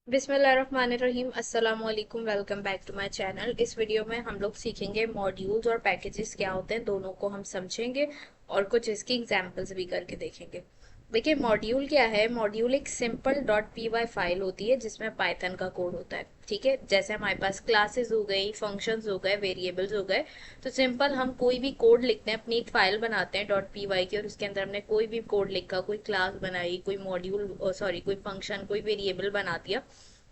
बिस्मिल्लाहिर्रहमानिर्रहीम अस्सलाम वालेकुम। Welcome back to my channel. इस वीडियो में हम लोग सीखेंगे मॉड्यूल्स और पैकेजेस क्या होते हैं, दोनों को हम समझेंगे और कुछ इसकी एग्जांपल्स भी करके देखेंगे। देखिए मॉड्यूल क्या है। मॉड्यूल एक simple dot P Y file होती है जिसमें पाइथन का कोड होता है। ठीक है, जैसे हमारे पास क्लासेस हो गई, फंक्शंस हो गए, वेरिएबल्स हो गए, तो सिंपल हम कोई भी कोड लिखते हैं, अपनी एक फाइल बनाते हैं डॉट पी वाई की, और उसके अंदर हमने कोई भी कोड लिखा, कोई क्लास बनाई, कोई मॉड्यूल सॉरी कोई फंक्शन, कोई वेरिएबल बना दिया।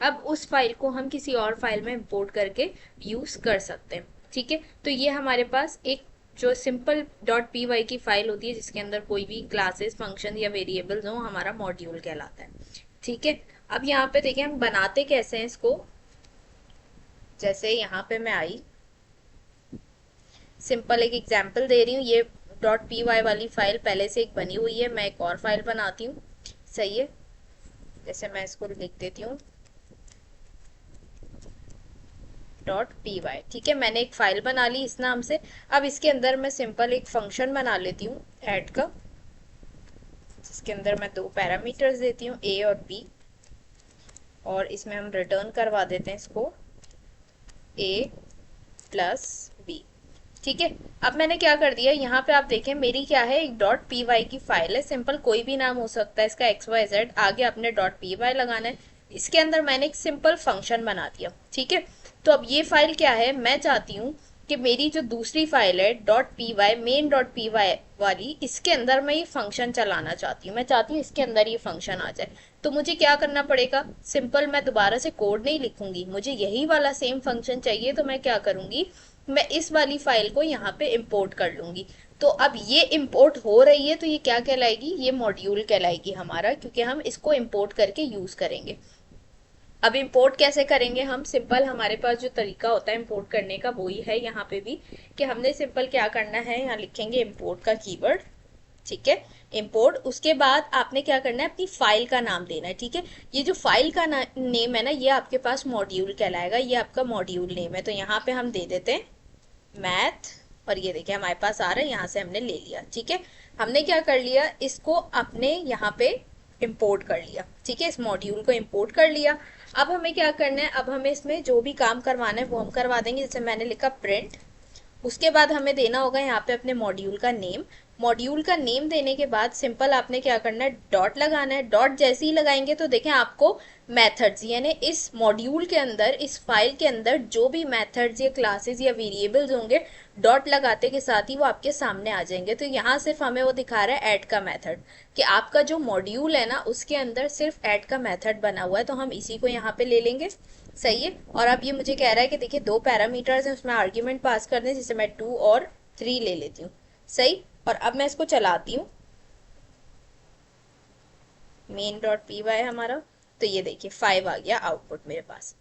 अब उस फाइल को हम किसी और फाइल में इंपोर्ट करके यूज कर सकते हैं। ठीक है, तो ये हमारे पास एक जो सिंपल डॉट पी वाई की फाइल होती है जिसके अंदर कोई भी क्लासेस, फंक्शन या वेरिएबल्स हो, हमारा मॉड्यूल कहलाता है। ठीक है, अब यहाँ पे देखिए हम बनाते कैसे हैं इसको। जैसे यहाँ पे मैं आई, सिंपल एक एग्जांपल दे रही हूँ। ये डॉट पी वाई वाली फाइल पहले से एक बनी हुई है, मैं एक और फाइल बनाती हूँ। सही है, जैसे मैं इसको लिख देती हूँ डॉट पी वाई। ठीक है, मैंने एक फाइल बना ली इस नाम से। अब इसके अंदर मैं सिंपल एक फंक्शन बना लेती हूँ ऐड का, जिसके अंदर मैं दो पैरामीटर्स देती हूँ ए और बी, और इसमें हम रिटर्न करवा देते हैं इसको ए प्लस बी। ठीक है, अब मैंने क्या कर दिया, यहाँ पे आप देखें मेरी क्या है, एक डॉट पी वाई की फाइल है। सिंपल कोई भी नाम हो सकता है इसका, एक्स वाई जेड, आगे आपने डॉट पी वाई लगाना है। इसके अंदर मैंने एक सिंपल फंक्शन बना दिया। ठीक है, तो अब ये फाइल क्या है, मैं चाहती हूँ कि मेरी जो दूसरी फाइल है dot P Y, main dot P Y वाली, इसके अंदर मैं ये फंक्शन चलाना चाहती हूँ। मैं चाहती हूँ इसके अंदर ये फंक्शन आ जाए। तो मुझे क्या करना पड़ेगा, सिंपल मैं दोबारा से कोड नहीं लिखूंगी, मुझे यही वाला सेम फंक्शन चाहिए। तो मैं क्या करूंगी, मैं इस वाली फाइल को यहाँ पे इंपोर्ट कर लूंगी। तो अब ये इंपोर्ट हो रही है, तो ये क्या कहलाएगी, ये मॉड्यूल कहलाएगी हमारा, क्योंकि हम इसको इंपोर्ट करके यूज करेंगे। अब इंपोर्ट कैसे करेंगे हम, सिंपल हमारे पास जो तरीका होता है इंपोर्ट करने का वही है यहाँ पे भी, कि हमने सिंपल क्या करना है, यहाँ लिखेंगे इंपोर्ट का कीवर्ड। ठीक है, इंपोर्ट, उसके बाद आपने क्या करना है, अपनी फाइल का नाम देना है। ठीक है, ये जो फाइल का नेम है ना, ये आपके पास मॉड्यूल कहलाएगा, ये आपका मॉड्यूल नेम है। तो यहाँ पे हम दे देते हैं मैथ, और ये देखिए हमारे पास आ रहा है, यहाँ से हमने ले लिया। ठीक है, हमने क्या कर लिया, इसको अपने यहाँ पे इंपोर्ट कर लिया। ठीक है, इस मॉड्यूल को इंपोर्ट कर लिया। अब हमें क्या करना है, अब हमें इसमें जो भी काम करवाना है वो हम करवा देंगे। जैसे मैंने लिखा प्रिंट, उसके बाद हमें देना होगा यहाँ पे अपने मॉड्यूल का नेम। मॉड्यूल का नेम देने के बाद सिंपल आपने क्या करना है, डॉट लगाना है। डॉट जैसे ही लगाएंगे तो देखें आपको मेथड्स, यानी इस मॉड्यूल के अंदर, इस फाइल के अंदर जो भी मेथड्स या क्लासेस या वेरिएबल्स होंगे, डॉट लगाते के साथ ही वो आपके सामने आ जाएंगे। तो यहाँ सिर्फ हमें वो दिखा रहा है ऐड का मेथड, कि आपका जो मॉड्यूल है ना उसके अंदर सिर्फ ऐड का मेथड बना हुआ है, तो हम इसी को यहाँ पे ले लेंगे। सही है, और अब ये मुझे कह रहा है कि देखिए दो पैरामीटर्स हैं, उसमें आर्ग्यूमेंट पास कर दें, जिसे मैं 2 और 3 ले लेती हूँ। सही, और अब मैं इसको चलाती हूँ, मेन डॉट पी वाई हमारा, तो ये देखिए 5 आ गया आउटपुट मेरे पास।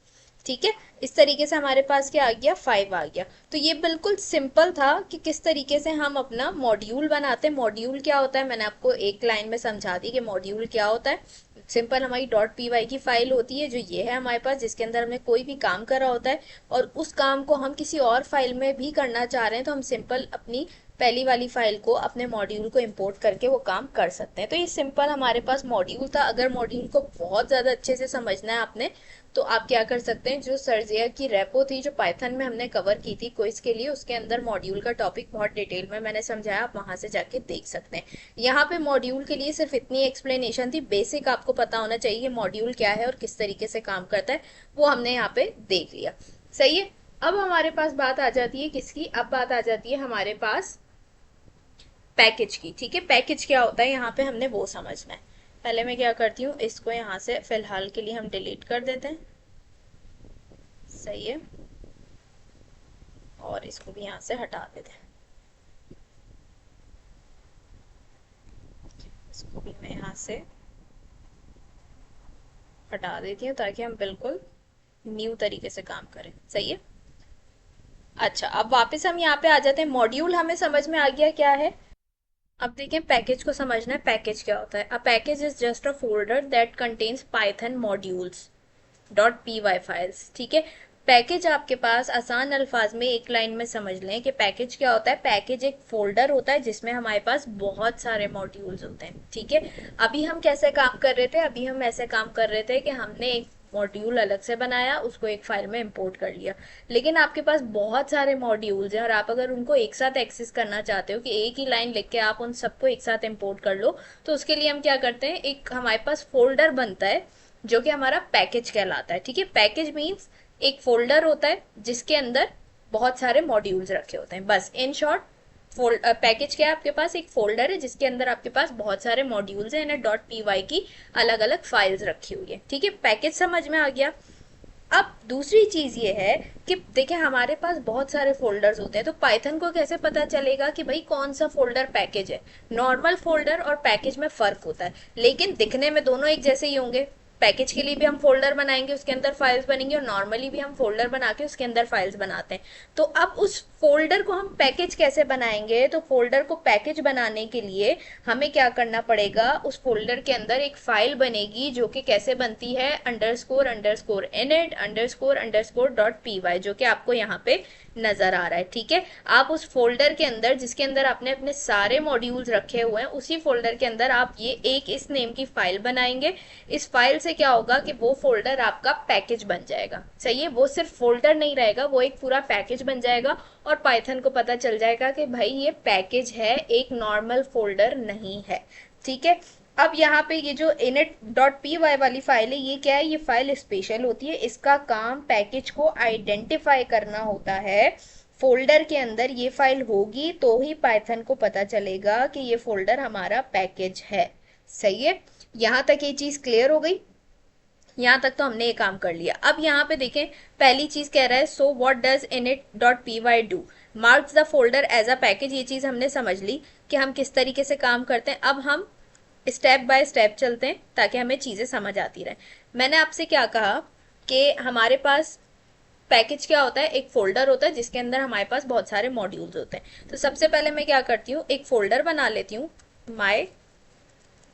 ठीक है, इस तरीके से हमारे पास क्या आ गया, 5 आ गया। तो ये बिल्कुल सिंपल था कि किस तरीके से हम अपना मॉड्यूल बनाते हैं। मॉड्यूल क्या होता है, मैंने आपको एक लाइन में समझा दी कि मॉड्यूल क्या होता है। सिंपल हमारी डॉट पी वाई की फाइल होती है, जो ये है हमारे पास, जिसके अंदर हमने कोई भी काम करा होता है, और उस काम को हम किसी और फाइल में भी करना चाह रहे हैं, तो हम सिंपल अपनी पहली वाली फाइल को, अपने मॉड्यूल को इंपोर्ट करके वो काम कर सकते हैं। तो ये सिंपल हमारे पास मॉड्यूल था। अगर मॉड्यूल को बहुत ज़्यादा अच्छे से समझना है आपने, तो आप क्या कर सकते हैं, जो सर्जिया की रेपो थी, जो पाइथन में हमने कवर की थी क्विज के लिए, उसके अंदर मॉड्यूल का टॉपिक बहुत डिटेल में मैंने समझाया, आप वहां से जाके देख सकते हैं। यहाँ पे मॉड्यूल के लिए सिर्फ इतनी एक्सप्लेनेशन थी, बेसिक आपको पता होना चाहिए मॉड्यूल क्या है और किस तरीके से काम करता है, वो हमने यहाँ पे देख लिया। सही है, अब हमारे पास बात आ जाती है किसकी, अब बात आ जाती है हमारे पास पैकेज की। ठीक है, पैकेज क्या होता है यहाँ पे हमने वो समझना है। पहले मैं क्या करती हूँ, इसको यहाँ से फिलहाल के लिए हम डिलीट कर देते हैं। सही है, और इसको भी यहाँ से हटा देते हैं। इसको भी मैं यहाँ से हटा देती हूँ, ताकि हम बिल्कुल न्यू तरीके से काम करें। सही है, अच्छा अब वापस हम यहाँ पे आ जाते हैं। मॉड्यूल हमें समझ में आ गया क्या है। अब देखें पैकेज को समझना है, पैकेज क्या होता है। A package is just a folder that contains Python modules dot P Y files. ठीक है, पैकेज आपके पास आसान अल्फाज में एक लाइन में समझ लें कि पैकेज क्या होता है। पैकेज एक फोल्डर होता है जिसमें हमारे पास बहुत सारे मॉड्यूल्स होते हैं। ठीक है, अभी हम कैसे काम कर रहे थे, अभी हम ऐसे काम कर रहे थे कि हमने एक मॉड्यूल अलग से बनाया, उसको एक फाइल में इंपोर्ट कर लिया। लेकिन आपके पास बहुत सारे मॉड्यूल्स हैं और आप अगर उनको एक साथ एक्सेस करना चाहते हो कि एक ही लाइन लिख के आप उन सबको एक साथ इंपोर्ट कर लो, तो उसके लिए हम क्या करते हैं, एक हमारे पास फोल्डर बनता है जो कि हमारा पैकेज कहलाता है। ठीक है, पैकेज मीन्स एक फोल्डर होता है जिसके अंदर बहुत सारे मॉड्यूल्स रखे होते हैं। बस इन शॉर्ट पैकेज क्या है, आपके पास एक फोल्डर है जिसके अंदर आपके पास बहुत सारे मॉड्यूल्स हैं, डॉट पी वाई की अलग अलग फाइल्स रखी हुई है। ठीक है, पैकेज समझ में आ गया। अब दूसरी चीज ये है कि देखिए हमारे पास बहुत सारे फोल्डर्स होते हैं, तो पाइथन को कैसे पता चलेगा कि भाई कौन सा फोल्डर पैकेज है। नॉर्मल फोल्डर और पैकेज में फर्क होता है, लेकिन दिखने में दोनों एक जैसे ही होंगे। पैकेज के लिए भी हम फोल्डर बनाएंगे, उसके अंदर फाइल्स बनेंगे, और नॉर्मली भी हम फोल्डर बना के उसके अंदर फाइल्स बनाते हैं। तो अब उस फोल्डर को हम पैकेज कैसे बनाएंगे, तो फोल्डर को पैकेज बनाने के लिए हमें क्या करना पड़ेगा, उस फोल्डर के अंदर एक फाइल बनेगी जो कि कैसे बनती है, underscore underscore init underscore underscore dot P Y, जो कि आपको यहाँ पे नजर आ रहा है। ठीक है, आप उस फोल्डर के अंदर जिसके अंदर आपने अपने सारे मॉड्यूल्स रखे हुए हैं, उसी फोल्डर के अंदर आप ये एक इस नेम की फाइल बनाएंगे। इस फाइल से क्या होगा कि वो फोल्डर आपका पैकेज बन जाएगा। सही है, वो सिर्फ फोल्डर नहीं रहेगा, वो एक पूरा पैकेज बन जाएगा और पाइथन को पता चल जाएगा कि भाई ये पैकेज है, एक नॉर्मल फोल्डर नहीं है। ठीक है, अब यहाँ पे ये जो init.py वाली फाइल है, ये क्या है, ये फाइल स्पेशल होती है। इसका काम पैकेज को आइडेंटिफाई करना होता है। फोल्डर के अंदर ये फाइल होगी तो ही पाइथन को पता चलेगा कि ये फोल्डर हमारा पैकेज है। सही है, यहाँ तक ये चीज क्लियर हो गई। यहाँ तक तो हमने ये काम कर लिया। अब यहाँ पे देखें, पहली चीज कह रहा है so what does init.py do, marks the folder as a package. ये चीज हमने समझ ली कि हम किस तरीके से काम करते हैं। अब हम स्टेप बाय स्टेप चलते हैं ताकि हमें चीजें समझ आती रहे। मैंने आपसे क्या कहा कि हमारे पास पैकेज क्या होता है, एक फोल्डर होता है जिसके अंदर हमारे पास बहुत सारे मॉड्यूल्स होते हैं। तो सबसे पहले मैं क्या करती हूँ, एक फोल्डर बना लेती हूँ माय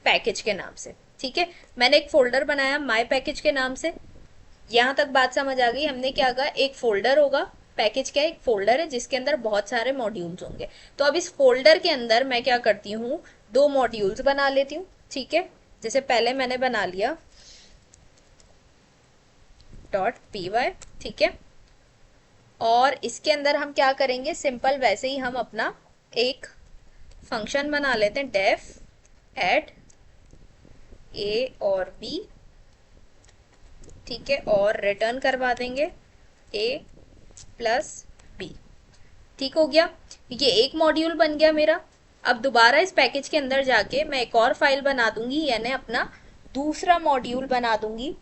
पैकेज के नाम से। ठीक है, मैंने एक फोल्डर बनाया माय पैकेज के नाम से। यहाँ तक बात समझ आ गई। हमने क्या कहा, एक फोल्डर होगा, पैकेज क्या है, एक फोल्डर है जिसके अंदर बहुत सारे मॉड्यूल्स होंगे। तो अब इस फोल्डर के अंदर मैं क्या करती हूँ, दो मॉड्यूल्स बना लेती हूँ। ठीक है, जैसे पहले मैंने बना लिया डॉट पी वाई। ठीक है, और इसके अंदर हम क्या करेंगे, सिंपल वैसे ही हम अपना एक फंक्शन बना लेते हैं, डेफ एट ए और बी। ठीक है, और रिटर्न करवा देंगे ए प्लस बी। ठीक हो गया, ये एक मॉड्यूल बन गया मेरा। अब दोबारा इस पैकेज के अंदर जाके मैं एक और फाइल बना दूंगी, यानी अपना दूसरा मॉड्यूल बना दूंगी।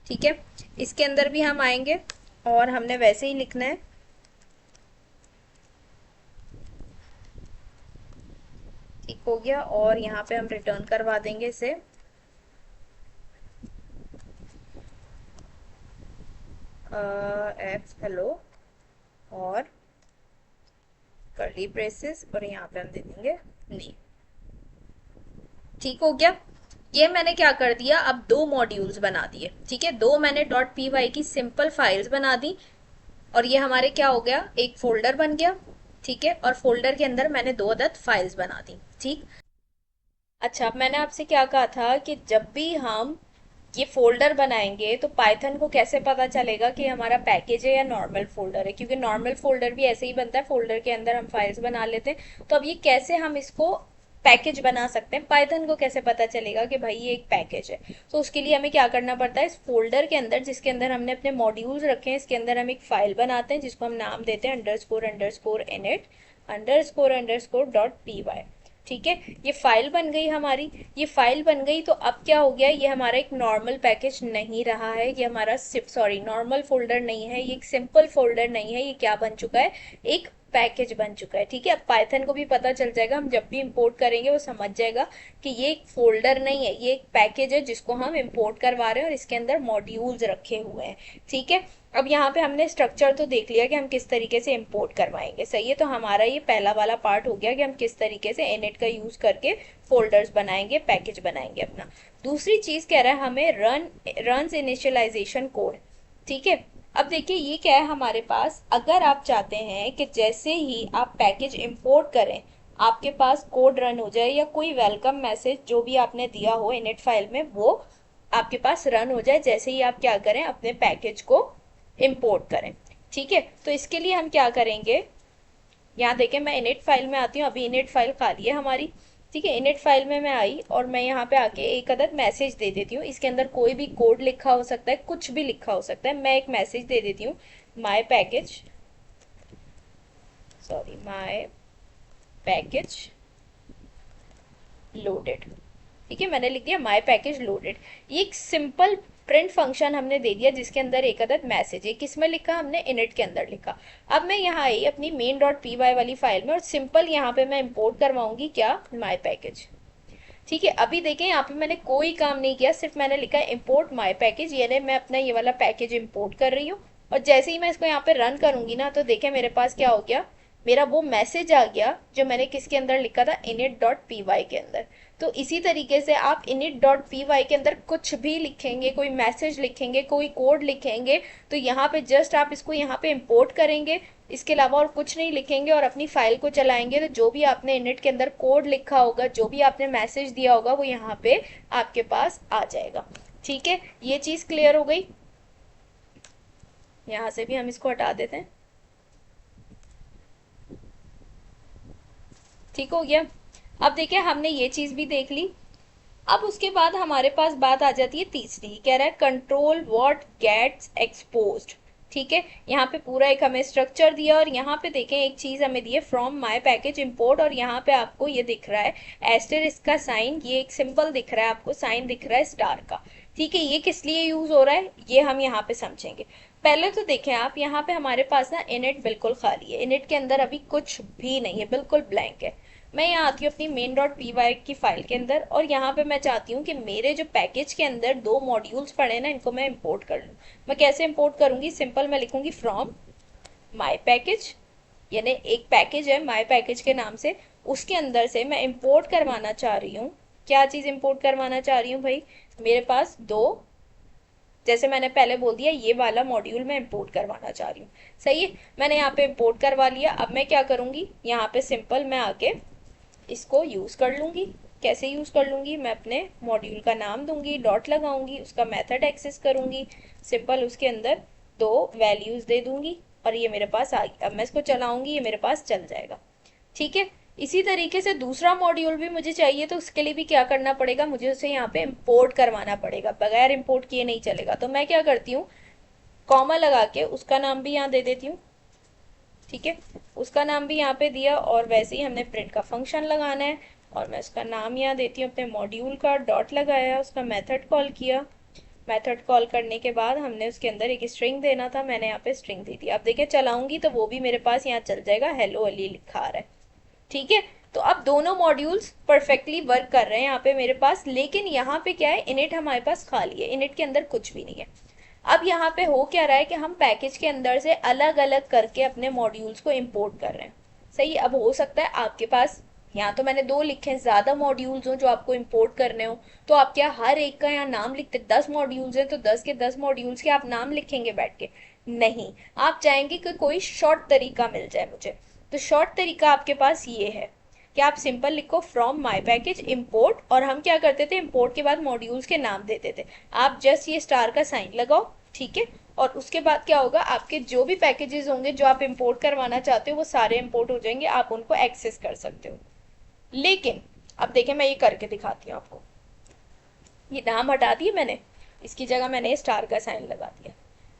ठीक है, इसके अंदर भी हम आएंगे और हमने वैसे ही लिखना है ठीक हो गया, और यहाँ पे हम रिटर्न करवा देंगे इसे एफ हेलो और कर्ली ब्रेसेस, और यहाँ पे हम दे देंगे नेम। ठीक हो गया, ये मैंने क्या कर दिया, अब दो मॉड्यूल्स बना दिए। ठीक है, दो मैंने डॉट पी वाई की सिंपल फाइल्स बना दी, और ये हमारे क्या हो गया, एक फोल्डर बन गया। ठीक है, और फोल्डर के अंदर मैंने दो अदद फाइल्स बना दी। ठीक, अच्छा, अब मैंने आपसे क्या कहा था कि जब भी हम ये फोल्डर बनाएंगे तो पाइथन को कैसे पता चलेगा कि हमारा पैकेज है या नॉर्मल फोल्डर है, क्योंकि नॉर्मल फोल्डर भी ऐसे ही बनता है, फोल्डर के अंदर हम फाइल्स बना लेते हैं। तो अब ये कैसे हम इसको पैकेज बना सकते हैं, पाइथन को कैसे पता चलेगा कि भाई ये एक पैकेज है। तो उसके लिए हमें क्या करना पड़ता है, इस फोल्डर के अंदर जिसके अंदर हमने अपने मॉड्यूल्स रखे हैं, इसके अंदर हम एक फाइल बनाते हैं जिसको हम नाम देते हैं underscore underscore init underscore underscore dot P Y. ठीक है, ये फाइल बन गई हमारी। ये फाइल बन गई तो अब क्या हो गया, ये हमारा एक नॉर्मल पैकेज नहीं रहा है, ये हमारा सॉरी नॉर्मल फोल्डर नहीं है, ये एक सिंपल फोल्डर नहीं है, ये क्या बन चुका है, एक पैकेज बन चुका है। ठीक है, अब पाइथन को भी पता चल जाएगा, हम जब भी इंपोर्ट करेंगे वो समझ जाएगा कि ये एक फोल्डर नहीं है, ये एक पैकेज है जिसको हम इंपोर्ट करवा रहे हैं और इसके अंदर मॉड्यूल्स रखे हुए हैं। ठीक है, अब यहाँ पे हमने स्ट्रक्चर तो देख लिया कि हम किस तरीके से इंपोर्ट करवाएंगे। सही है, तो हमारा ये पहला वाला पार्ट हो गया कि हम किस तरीके से इनिट का यूज करके फोल्डर्स बनाएंगे, पैकेज बनाएंगे अपना। दूसरी चीज कह रहा है हमें रन इनिशियलाइजेशन कोड। ठीक है, अब देखिए ये क्या है हमारे पास, अगर आप चाहते हैं कि जैसे ही आप पैकेज इंपोर्ट करें आपके पास कोड रन हो जाए या कोई वेलकम मैसेज जो भी आपने दिया हो इनिट फाइल में वो आपके पास रन हो जाए जैसे ही आप क्या करें अपने पैकेज को इंपोर्ट करें। ठीक है, तो इसके लिए हम क्या करेंगे, यहाँ देखें मैं इनिट फाइल में आती हूँ, अभी इनिट फाइल खाली है हमारी। ठीक है, इनिट फाइल में मैं आई और मैं यहाँ पे आके एक अदद मैसेज दे देती हूँ। इसके अंदर कोई भी कोड लिखा हो सकता है, कुछ भी लिखा हो सकता है। मैं एक मैसेज दे देती हूँ, my package, sorry my package loaded. ठीक है, मैंने लिख दिया माई पैकेज लोडेड। ये एक सिंपल प्रिंट फंक्शन हमने दे दिया जिसके अंदर एक अदद मैसेज है। किस में लिखा, हमने इनिट के अंदर लिखा। अब मैं यहाँ आई अपनी मेन डॉट पी वाई वाली फाइल में और सिंपल यहाँ पे मैं इंपोर्ट करवाऊंगी क्या, माई पैकेज। ठीक है, अभी देखें यहाँ पे मैंने कोई काम नहीं किया, सिर्फ मैंने लिखा है इम्पोर्ट माई पैकेज, यानी मैं अपना ये वाला पैकेज इम्पोर्ट कर रही हूँ। और जैसे ही मैं इसको यहाँ पे रन करूंगी ना तो देखें मेरे पास क्या हो गया, मेरा वो मैसेज आ गया जो मैंने किसके अंदर लिखा था, init डॉट पी वाई के अंदर। तो इसी तरीके से आप init डॉट पी वाई के अंदर कुछ भी लिखेंगे, कोई मैसेज लिखेंगे, कोई कोड लिखेंगे, तो यहाँ पे जस्ट आप इसको यहाँ पे इंपोर्ट करेंगे, इसके अलावा और कुछ नहीं लिखेंगे और अपनी फाइल को चलाएंगे तो जो भी आपने इनिट के अंदर कोड लिखा होगा, जो भी आपने मैसेज दिया होगा वो यहाँ पे आपके पास आ जाएगा। ठीक है, ये चीज क्लियर हो गई। यहाँ से भी हम इसको हटा देते हैं। ठीक हो गया। अब देखिए हमने ये चीज भी देख ली। अब उसके बाद हमारे पास बात आ जाती है तीसरी, कह रहा है कंट्रोल व्हाट गेट्स एक्सपोज्ड। ठीक है, यहाँ पे पूरा एक हमें स्ट्रक्चर दिया और यहाँ पे देखें एक चीज हमें दी है फ्रॉम माई पैकेज इम्पोर्ट, और यहाँ पे आपको ये दिख रहा है एस्टर, इसका साइन, ये एक सिंबल दिख रहा है आपको, साइन दिख रहा है स्टार का। ठीक है, ये किस लिए यूज हो रहा है ये हम यहाँ पे समझेंगे। पहले तो देखें आप यहाँ पे हमारे पास ना इनिट बिल्कुल खाली है, इनिट के अंदर अभी कुछ भी नहीं है, बिल्कुल ब्लैंक है। मैं यहाँ आती हूँ अपनी मेन डॉट पी वाई की फाइल के अंदर और यहाँ पे मैं चाहती हूँ कि मेरे जो पैकेज के अंदर दो मॉड्यूल्स पड़े ना इनको मैं इंपोर्ट कर लूँ। मैं कैसे इंपोर्ट करूंगी, सिंपल मैं लिखूंगी फ्रॉम माई पैकेज, यानी एक पैकेज है माई पैकेज के नाम से, उसके अंदर से मैं इंपोर्ट करवाना चाह रही हूँ। क्या चीज इंपोर्ट करवाना चाह रही हूँ भाई, मेरे पास दो, जैसे मैंने पहले बोल दिया ये वाला मॉड्यूल मैं इंपोर्ट करवाना चाह रही हूँ। सही है, मैंने यहाँ पे इंपोर्ट करवा लिया। अब मैं क्या करूंगी, यहाँ पे सिंपल मैं आके इसको यूज कर लूंगी। कैसे यूज कर लूंगी, मैं अपने मॉड्यूल का नाम दूंगी, डॉट लगाऊंगी, उसका मेथड एक्सेस करूंगी, सिंपल उसके अंदर दो वैल्यूज दे दूंगी और ये मेरे पास आ गई। अब मैं इसको चलाऊंगी, ये मेरे पास चल जाएगा। ठीक है, इसी तरीके से दूसरा मॉड्यूल भी मुझे चाहिए तो उसके लिए भी क्या करना पड़ेगा, मुझे उसे यहाँ पे इंपोर्ट करवाना पड़ेगा, बगैर इंपोर्ट किए नहीं चलेगा। तो मैं क्या करती हूँ, कॉमा लगा के उसका नाम भी यहाँ दे देती हूँ। ठीक है, उसका नाम भी यहाँ पे दिया और वैसे ही हमने प्रिंट का फंक्शन लगाना है और मैं उसका नाम यहाँ देती हूँ अपने मॉड्यूल का, डॉट लगाया, उसका मेथड कॉल किया। मेथड कॉल करने के बाद हमने उसके अंदर एक स्ट्रिंग देना था, मैंने यहाँ पे स्ट्रिंग दे दी। अब देखिए चलाऊंगी तो वो भी मेरे पास यहाँ चल जाएगा, हेलो अली लिखा आ रहा है। ठीक है, तो अब दोनों मॉड्यूल्स परफेक्टली वर्क कर रहे हैं यहाँ पे मेरे पास, लेकिन यहाँ पे क्या है, इनिट हमारे पास खाली है, इनिट के अंदर कुछ भी नहीं है। अब यहाँ पे हो क्या रहा है कि हम पैकेज के अंदर से अलग अलग करके अपने मॉड्यूल्स को इंपोर्ट कर रहे हैं। सही, अब हो सकता है आपके पास, यहाँ तो मैंने दो लिखे हैं, ज्यादा मॉड्यूल्स हो जो आपको इंपोर्ट करने हो तो आप क्या हर एक का यहाँ नाम लिखते, 10 मॉड्यूल्स है तो 10 के 10 मॉड्यूल्स के आप नाम लिखेंगे बैठ के, नहीं, आप चाहेंगे कि कोई शॉर्ट तरीका मिल जाए मुझे। तो शॉर्ट तरीका आपके पास ये है कि आप सिंपल लिखो फ्रॉम माई पैकेज इम्पोर्ट, और हम क्या करते थे, इम्पोर्ट के बाद मॉड्यूल्स के नाम देते थे। आप जस्ट ये स्टार का साइन लगाओ। ठीक है, और उसके बाद क्या होगा, आपके जो भी पैकेजेस होंगे जो आप इंपोर्ट करवाना चाहते हो वो सारे इंपोर्ट हो जाएंगे, आप उनको एक्सेस कर सकते हो। लेकिन अब देखें मैं ये करके दिखाती हूँ आपको। ये नाम हटा दिए मैंने, इसकी जगह मैंने स्टार का साइन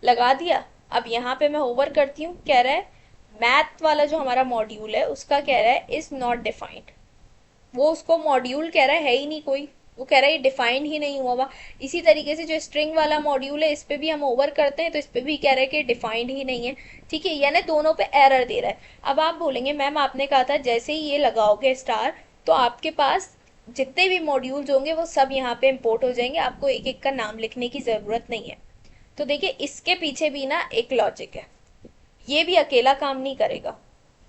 लगा दिया। अब यहाँ पे मैं ओवर करती हूँ, कह रहा है मैथ वाला जो हमारा मॉड्यूल है उसका कह रहा है इज नॉट डिफाइंड, वो उसको मॉड्यूल कह रहा है ही नहीं कोई, वो कह रहा है ये डिफाइंड ही नहीं हुआ हुआ। इसी तरीके से जो स्ट्रिंग वाला मॉड्यूल है इस पे भी हम ओवर करते हैं तो इस पे भी कह रहा है कि डिफाइंड ही नहीं है। ठीक है, यानी दोनों पे एरर दे रहा है। अब आप बोलेंगे मैम आपने कहा था जैसे ही ये लगाओगे स्टार तो आपके पास जितने भी मॉड्यूल्स होंगे वो सब यहाँ पे इंपोर्ट हो जाएंगे, आपको एक एक का नाम लिखने की जरूरत नहीं है। तो देखिए इसके पीछे भी ना एक लॉजिक है, ये भी अकेला काम नहीं करेगा,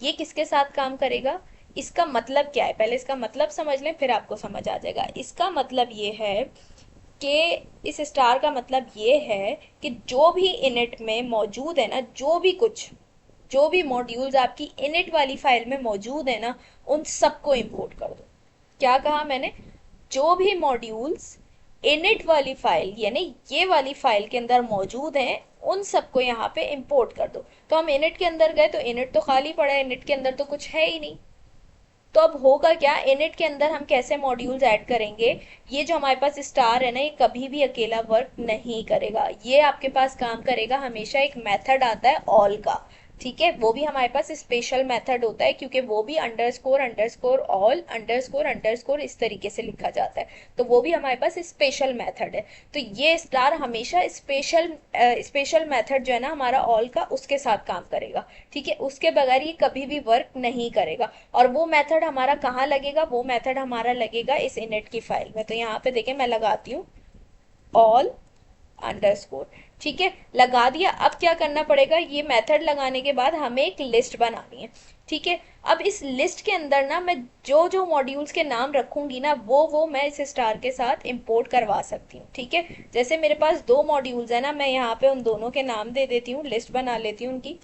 ये किसके साथ काम करेगा। इसका मतलब क्या है, पहले इसका मतलब समझ लें फिर आपको समझ आ जाएगा। इसका मतलब ये है कि इस स्टार का मतलब ये है कि जो भी इनिट में मौजूद है ना, जो भी कुछ जो भी मॉड्यूल्स आपकी इनिट वाली फाइल में मौजूद है ना, उन सबको इंपोर्ट कर दो। क्या कहा मैंने? जो भी मॉड्यूल्स इनिट वाली फाइल यानी ये वाली फाइल के अंदर मौजूद हैं, उन सबको यहाँ पे इंपोर्ट कर दो। तो हम इनिट के अंदर गए तो इनिट तो खाली पड़ा है, इनिट के अंदर तो कुछ है ही नहीं। तो अब होगा क्या, इनिट के अंदर हम कैसे मॉड्यूल्स ऐड करेंगे? ये जो हमारे पास स्टार है ना, ये कभी भी अकेला वर्क नहीं करेगा। ये आपके पास काम करेगा हमेशा, एक मेथड आता है ऑल का, ठीक है, वो भी हमारे पास स्पेशल मेथड होता है, क्योंकि वो भी underscore underscore all underscore underscore इस तरीके से लिखा जाता है, तो वो भी हमारे पास स्पेशल मेथड है। तो ये स्टार हमेशा स्पेशल मेथड जो है ना हमारा ऑल का, उसके साथ काम करेगा, ठीक है, उसके बगैर ये कभी भी वर्क नहीं करेगा। और वो मेथड हमारा कहाँ लगेगा? वो मेथड हमारा लगेगा इस इनिट की फाइल में। तो यहाँ पे देखें, मैं लगाती हूँ ऑल अंडरस्कोर, ठीक है, लगा दिया। अब क्या करना पड़ेगा, ये मेथड लगाने के बाद हमें एक लिस्ट बनानी है, ठीक है। अब इस लिस्ट के अंदर ना मैं जो जो मॉड्यूल्स के नाम रखूंगी ना, वो मैं इस स्टार के साथ इंपोर्ट करवा सकती हूँ, ठीक है। जैसे मेरे पास दो मॉड्यूल्स है ना, मैं यहाँ पे उन दोनों के नाम दे देती हूँ, लिस्ट बना लेती हूँ उनकी।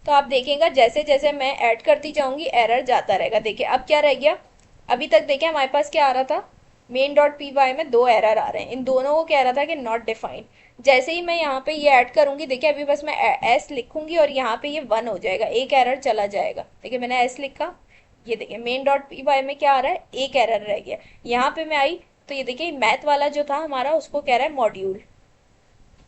तो आप देखेंगे जैसे जैसे मैं ऐड करती जाऊंगी एरर जाता रहेगा। देखिए अब क्या रह गया, अभी तक देखिए हमारे पास क्या आ रहा था, मेन डॉट पी वाई में दो एरर आ रहे हैं, इन दोनों को कह रहा था कि नॉट डिफाइंड। जैसे ही मैं यहाँ पे ये ऐड करूंगी, देखिए अभी बस मैं एस लिखूंगी और यहाँ पे ये 1 हो जाएगा, एक एरर चला जाएगा। देखिए मैंने एस लिखा, ये देखिए मेन डॉट पी वाई में क्या आ रहा है, एक एरर रह गया। यहाँ पे मैं आई तो ये देखिए मैथ वाला जो था हमारा, उसको कह रहा है मॉड्यूल।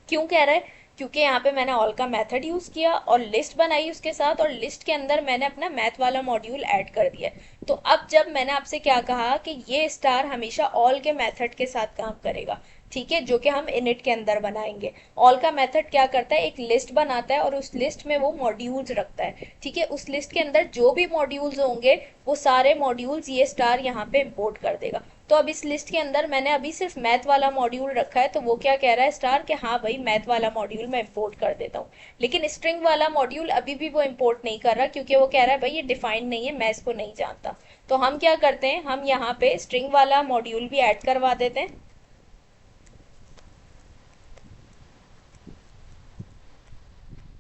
क्यों कह रहा है? क्योंकि यहाँ पे मैंने ऑल का मेथड यूज किया और लिस्ट बनाई उसके साथ, और लिस्ट के अंदर मैंने अपना मैथ वाला मॉड्यूल ऐड कर दिया। तो अब जब मैंने आपसे क्या कहा कि ये स्टार हमेशा ऑल के मेथड के साथ काम करेगा, ठीक है, जो कि हम इनिट के अंदर बनाएंगे। ऑल का मेथड क्या करता है, एक लिस्ट बनाता है और उस लिस्ट में वो मॉड्यूल्स रखता है, ठीक है। उस लिस्ट के अंदर जो भी मॉड्यूल्स होंगे, वो सारे मॉड्यूल्स ये स्टार यहाँ पे इंपोर्ट कर देगा। तो अब इस लिस्ट के अंदर मैंने अभी सिर्फ मैथ वाला मॉड्यूल रखा है, तो वो क्या कह रहा है स्टार कि हाँ भाई मैथ वाला मॉड्यूल मैं इंपोर्ट कर देता हूँ। लेकिन स्ट्रिंग वाला मॉड्यूल अभी भी वो इंपोर्ट नहीं कर रहा, क्योंकि वो कह रहा है भाई ये डिफाइंड नहीं है, मैं इसको नहीं जानता। तो हम क्या करते हैं, हम यहाँ पे स्ट्रिंग वाला मॉड्यूल भी ऐड करवा देते हैं।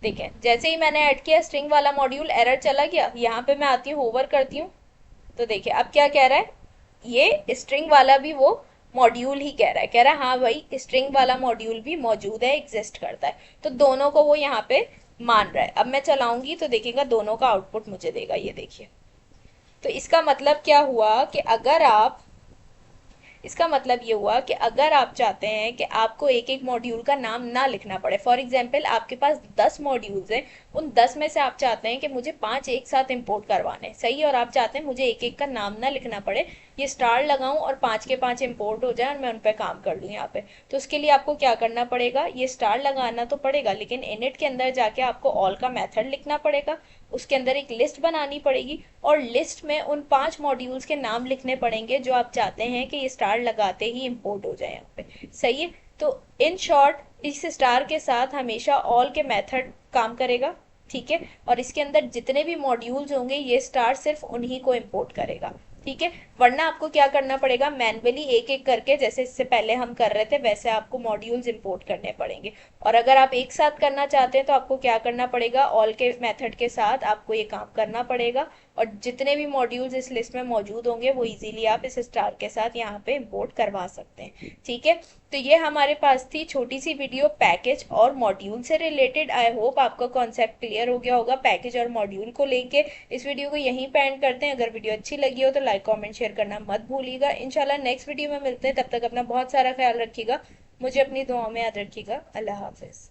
देखें जैसे ही मैंने ऐड किया स्ट्रिंग वाला मॉड्यूल, एरर चला गया। यहाँ पे मैं आती हूँ, होवर करती हूँ, तो देखिए अब क्या कह रहा है, ये स्ट्रिंग वाला भी वो मॉड्यूल ही कह रहा है, कह रहा है हाँ भाई स्ट्रिंग वाला मॉड्यूल भी मौजूद है, एग्जिस्ट करता है। तो दोनों को वो यहाँ पे मान रहा है। अब मैं चलाऊंगी तो देखिएगा दोनों का आउटपुट मुझे देगा, ये देखिए। तो इसका मतलब क्या हुआ कि अगर आप, इसका मतलब ये हुआ कि अगर आप चाहते हैं कि आपको एक एक मॉड्यूल का नाम ना लिखना पड़े, फॉर एग्जाम्पल आपके पास 10 मॉड्यूल्स हैं, उन 10 में से आप चाहते हैं कि मुझे 5 एक साथ इंपोर्ट करवाने, सही है, और आप चाहते हैं मुझे एक एक का नाम ना लिखना पड़े, ये स्टार लगाऊं और 5 के 5 इंपोर्ट हो जाए और मैं उन पर काम कर लूँ यहाँ पे। तो उसके लिए आपको क्या करना पड़ेगा, ये स्टार लगाना तो पड़ेगा, लेकिन इनिट के अंदर जाके आपको ऑल का मेथड लिखना पड़ेगा, उसके अंदर एक लिस्ट बनानी पड़ेगी और लिस्ट में उन 5 मॉड्यूल्स के नाम लिखने पड़ेंगे जो आप चाहते हैं कि ये स्टार लगाते ही इंपोर्ट हो जाए यहाँ पे, सही है। तो इन शॉर्ट इस स्टार के साथ हमेशा ऑल के मेथड काम करेगा, ठीक है, और इसके अंदर जितने भी मॉड्यूल्स होंगे ये स्टार सिर्फ उन्हीं को इंपोर्ट करेगा, ठीक है। वरना आपको क्या करना पड़ेगा, मैन्युअली एक एक करके, जैसे इससे पहले हम कर रहे थे वैसे आपको मॉड्यूल्स इंपोर्ट करने पड़ेंगे। और अगर आप एक साथ करना चाहते हैं तो आपको क्या करना पड़ेगा, ऑल के मेथड के साथ आपको ये काम करना पड़ेगा, और जितने भी मॉड्यूल्स इस लिस्ट में मौजूद होंगे वो इजीली आप इस स्टार के साथ यहाँ पे इंपोर्ट करवा सकते हैं, ठीक है। तो ये हमारे पास थी छोटी सी वीडियो पैकेज और मॉड्यूल से रिलेटेड। आई होप आपका कॉन्सेप्ट क्लियर हो गया होगा पैकेज और मॉड्यूल को लेके। इस वीडियो को यहीं पे एंड करते हैं। अगर वीडियो अच्छी लगी हो तो लाइक कमेंट शेयर करना मत भूलिएगा। इंशाल्लाह नेक्स्ट वीडियो में मिलते हैं, तब तक अपना बहुत सारा ख्याल रखिएगा, मुझे अपनी दुआओं में याद रखिएगा। अल्लाह हाफिज।